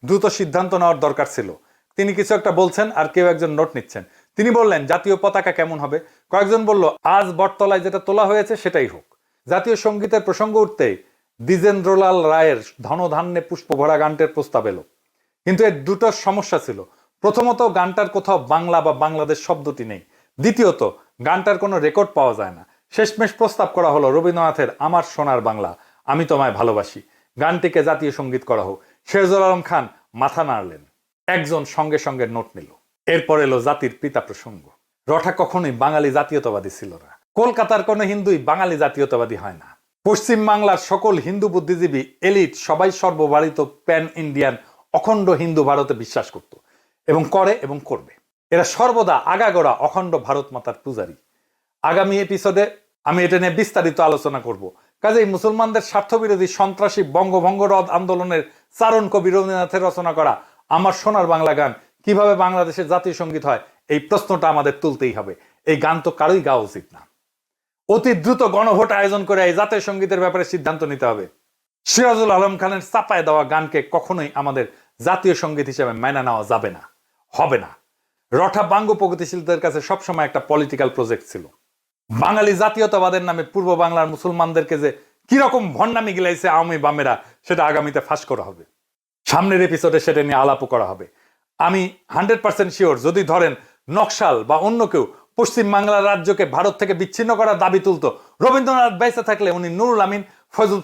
দ্রুত সিদ্ধান্ত নেওয়ার দরকার ছিল। তিনি কিছু একটা বলছেন আর কেউ একজন নোট নিচ্ছেন। তিনি বললেন, জাতীয় পতাকা কেমন হবে? কয়েকজন বলল, আজ বটতলায় যেটা তোলা হয়েছে সেটাই হোক। জাতীয় সঙ্গীতের প্রসঙ্গ উঠতেই দ্বিজেন্দ্রলাল রায়ের ধনধান্যে পুষ্প ভরা গানটির প্রস্তাব এলো। কিন্তু এর দুটো সমস্যা ছিল। প্রথমত, গানটার কোথাও বাংলা বা বাংলাদেশ শব্দটি নেই। দ্বিতীয়ত, গানটার কোনো রেকর্ড পাওয়া যায় না। শেষমেশ প্রস্তাব করা হলো রবীন্দ্রনাথের আমার সোনার বাংলা, আমি তোমায় ভালোবাসি গানটিকে জাতীয় সঙ্গীত করা হোক। শেরজুল আলম খান মাথা নাড়লেন। একজন সঙ্গে সঙ্গে নোট নিল। এরপর এলো জাতির পিতা প্রসঙ্গ। রঠা কখনোই বাঙালি জাতীয়তাবাদী ছিল না। কলকাতার কোনো হিন্দুই বাঙালি জাতীয়তাবাদী হয় না। পশ্চিম বাংলার সকল হিন্দু বুদ্ধিজীবী এলিট সবাই সর্বভারতীয় প্যান ইন্ডিয়ান অখণ্ড হিন্দু ভারতে বিশ্বাস করত এবং করে এবং করবে। এরা সর্বদা আগাগোড়া অখণ্ড ভারত মাতার পূজারী। আগামী এপিসোডে আমি এটা নিয়ে বিস্তারিত আলোচনা করব। কাজেই মুসলমানদের স্বার্থবিরোধী সন্ত্রাসী বঙ্গভঙ্গ রদ আন্দোলনের চারণ কবি রবীন্দ্রনাথের রচনা করা আমার সোনার বাংলা গান কিভাবে বাংলাদেশের জাতীয় সঙ্গীত হয়, এই প্রশ্নটা আমাদের তুলতেই হবে। এই গান তো কারোই গাওয়া উচিত না। অতি দ্রুত গণভোট আয়োজন করে এই জাতীয় সঙ্গীতের ব্যাপারে সিদ্ধান্ত নিতে হবে। সিরাজুল আলম খানের চাপায় দেওয়া গানকে কখনোই আমাদের জাতীয় সঙ্গীত হিসেবে মেনে নেওয়া যাবে না, হবে না। রঠা বাঙ্গ প্রগতিশীলদের কাছে সবসময় একটা পলিটিক্যাল প্রজেক্ট ছিল। বাঙালি জাতীয়তাবাদের নামে পূর্ব বাংলার মুসলমানদেরকে যে কিরকম ভণ্ডামি গিলাইছে আওয়ামী বামেরা, সেটা আগামীতে ফাঁস করা হবে। সামনের এপিসোডে সেটা নিয়ে আলাপও করা হবে। আমি 100% শিওর, যদি ধরেন নকশাল বা অন্য কেউ পশ্চিম বাংলার রাজ্যকে ভারত থেকে বিচ্ছিন্ন করার দাবি তুলতো, রবীন্দ্রনাথ বেঁচে থাকলে উনি নুরুল আমিন,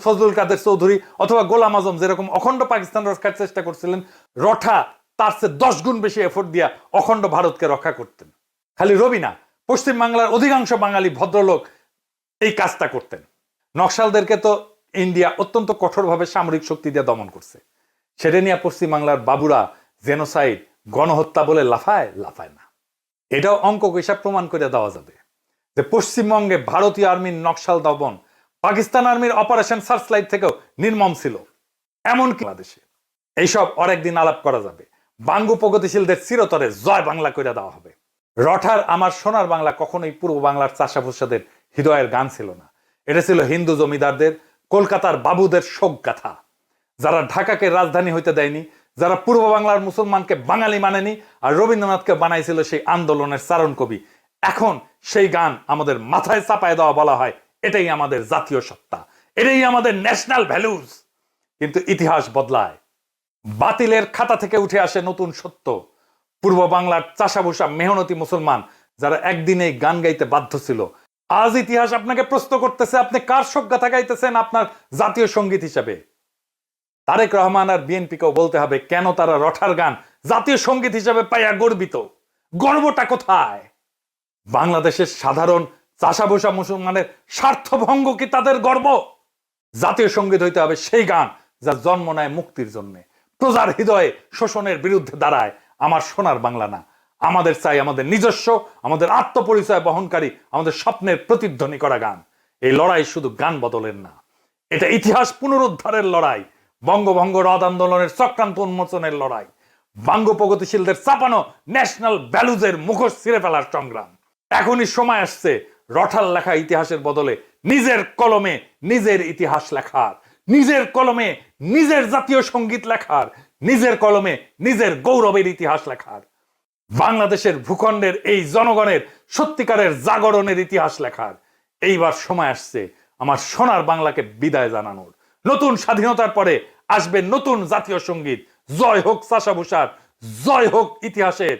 ফজলুল কাদের চৌধুরী অথবা গোলাম আজম যেরকম অখণ্ড পাকিস্তান রক্ষার চেষ্টা করছিলেন, রঠা তার চেয়ে 10 গুণ বেশি এফোর্ট দিয়া অখণ্ড ভারতকে রক্ষা করতেন। খালি রবি না, পশ্চিম বাংলার অধিকাংশ বাঙালি ভদ্রলোক এই কাজটা করতেন। নকশালদেরকে তো ইন্ডিয়া অত্যন্ত কঠোরভাবে সামরিক শক্তি দিয়ে দমন করছে। সেটা নিয়ে পশ্চিম বাংলার বাবুরা জেনোসাইড, গণহত্যা বলে লাফায় না। এটাও অঙ্ক হিসাব প্রমাণ করে দেওয়া যাবে যে পশ্চিমবঙ্গে ভারতীয় আর্মির নকশাল দমন পাকিস্তান আর্মির অপারেশন সার্চলাইট থেকেও নির্মম ছিল। এমনকি বাংলাদেশে এইসব অনেকদিন আলাপ করা যাবে। বাঙ্গু প্রগতিশীলদের চিরতরে জয় বাংলা করে দেওয়া হবে। রঠার আমার সোনার বাংলা কখনোই পূর্ব বাংলার চাষাভুষাদের হৃদয়ের গান ছিল না। এটা ছিল হিন্দু জমিদারদের, কলকাতার বাবুদের শোক গাথা, যারা ঢাকাকে রাজধানী হইতে দেয়নি, যারা পূর্ব বাংলার মুসলমানকে বাঙালি মানেনি, আর রবীন্দ্রনাথকে বানাইছিল সেই আন্দোলনের চারণ কবি। এখন সেই গান আমাদের মাথায় চাপায় দেওয়া বলা হয় এটাই আমাদের জাতীয় সত্তা, এটাই আমাদের ন্যাশনাল ভ্যালুজ। কিন্তু ইতিহাস বদলায়, বাতিলের খাতা থেকে উঠে আসে নতুন সত্য। পূর্ব বাংলার চাষাভুষা মেহনতি মুসলমান যারা একদিনেই গান গাইতে বাধ্য ছিল, আজ ইতিহাস আপনাকে প্রশ্ন করতেছে আপনি কার শোক গাথা গাইতেছেন আপনার জাতীয় সঙ্গীত হিসেবে। তারেক রহমান আর বিএনপিকেও বলতে হবে কেন তারা রঠার গান জাতীয় সঙ্গীত হিসেবে পাইয়া গর্বিত। গর্বটা কোথায়? বাংলাদেশের সাধারণ চাষাভুষা মুসলমানের স্বার্থভঙ্গ কি তাদের গর্ব? জাতীয় সঙ্গীত হইতে হবে সেই গান যা জন্ম নেয় মুক্তির জন্য, প্রজার হৃদয়ে শোষণের বিরুদ্ধে দাঁড়ায়। আমার সোনার বাংলা না, আমাদের চাই আমাদের নিজস্ব, আমাদের আত্মপরিচয় বহনকারী, আমাদের স্বপ্নের প্রতিধ্বনি করা গান। এই লড়াই শুধু গান বদলের না, এটা ইতিহাস পুনরুদ্ধারের লড়াই, বঙ্গভঙ্গ রদ আন্দোলনের চক্রান্ত উন্মোচনের লড়াই, বাঙ্গ প্রগতিশীলদের চাপানো ন্যাশনাল ভ্যালুজের মুখোশ ছিঁড়ে ফেলার সংগ্রাম। এখনই সময় আসছে রঠার লেখা ইতিহাসের বদলে নিজের কলমে নিজের ইতিহাস লেখার, নিজের কলমে নিজের জাতীয় সঙ্গীত লেখার, নিজের কলমে নিজের গৌরবের ইতিহাস লেখার, বাংলাদেশের ভূখণ্ডের এই জনগণের সত্যিকারের জাগরণের ইতিহাস লেখার। এইবার সময় আসছে আমার সোনার বাংলাকে বিদায় জানানোর। নতুন স্বাধীনতার পরে আসবে নতুন জাতীয় সঙ্গীত। জয় হোক চাষাভুষার, জয় হোক ইতিহাসের।